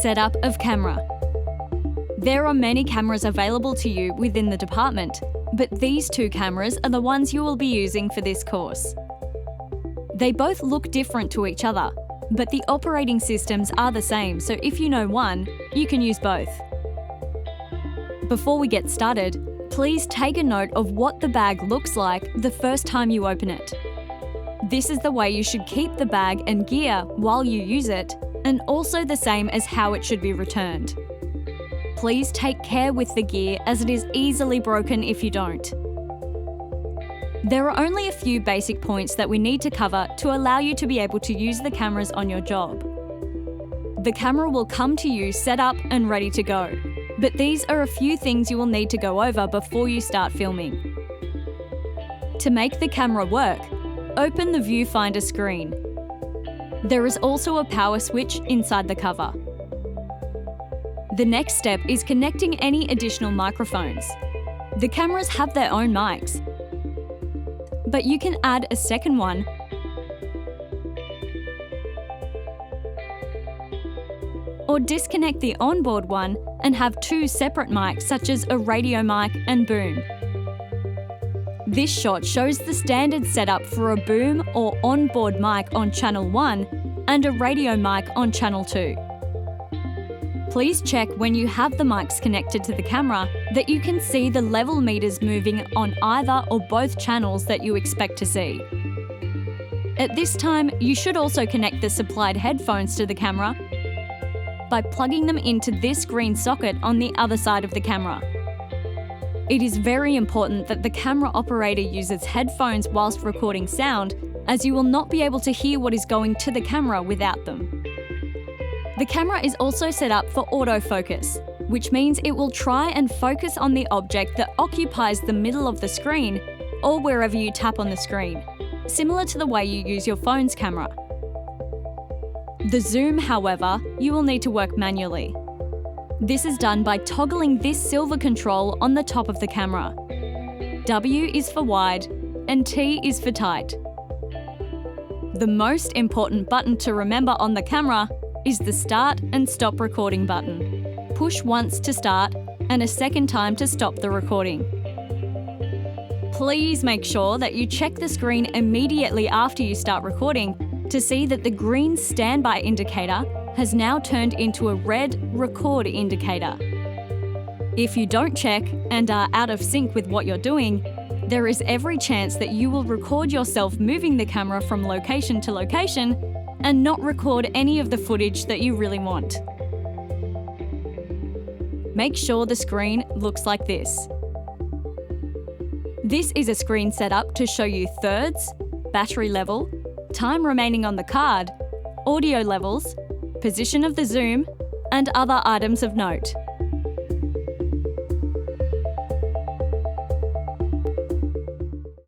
Setup of camera. There are many cameras available to you within the department, but these two cameras are the ones you will be using for this course. They both look different to each other, but the operating systems are the same, so if you know one, you can use both. Before we get started, please take a note of what the bag looks like the first time you open it. This is the way you should keep the bag and gear while you use it, and also the same as how it should be returned. Please take care with the gear as it is easily broken if you don't. There are only a few basic points that we need to cover to allow you to be able to use the cameras on your job. The camera will come to you set up and ready to go, but these are a few things you will need to go over before you start filming. To make the camera work, open the viewfinder screen. There is also a power switch inside the cover. The next step is connecting any additional microphones. The cameras have their own mics, but you can add a second one or disconnect the onboard one and have two separate mics such as a radio mic and boom. This shot shows the standard setup for a boom or onboard mic on channel 1 and a radio mic on channel 2. Please check when you have the mics connected to the camera that you can see the level meters moving on either or both channels that you expect to see. At this time, you should also connect the supplied headphones to the camera by plugging them into this green socket on the other side of the camera. It is very important that the camera operator uses headphones whilst recording sound, as you will not be able to hear what is going to the camera without them. The camera is also set up for autofocus, which means it will try and focus on the object that occupies the middle of the screen or wherever you tap on the screen, similar to the way you use your phone's camera. The zoom, however, you will need to work manually. This is done by toggling this silver control on the top of the camera. W is for wide and T is for tight. The most important button to remember on the camera is the start and stop recording button. Push once to start and a second time to stop the recording. Please make sure that you check the screen immediately after you start recording to see that the green standby indicator has now turned into a red record indicator. If you don't check and are out of sync with what you're doing, there is every chance that you will record yourself moving the camera from location to location and not record any of the footage that you really want. Make sure the screen looks like this. This is a screen setup to show you thirds, battery level, time remaining on the card, audio levels, position of the zoom, and other items of note.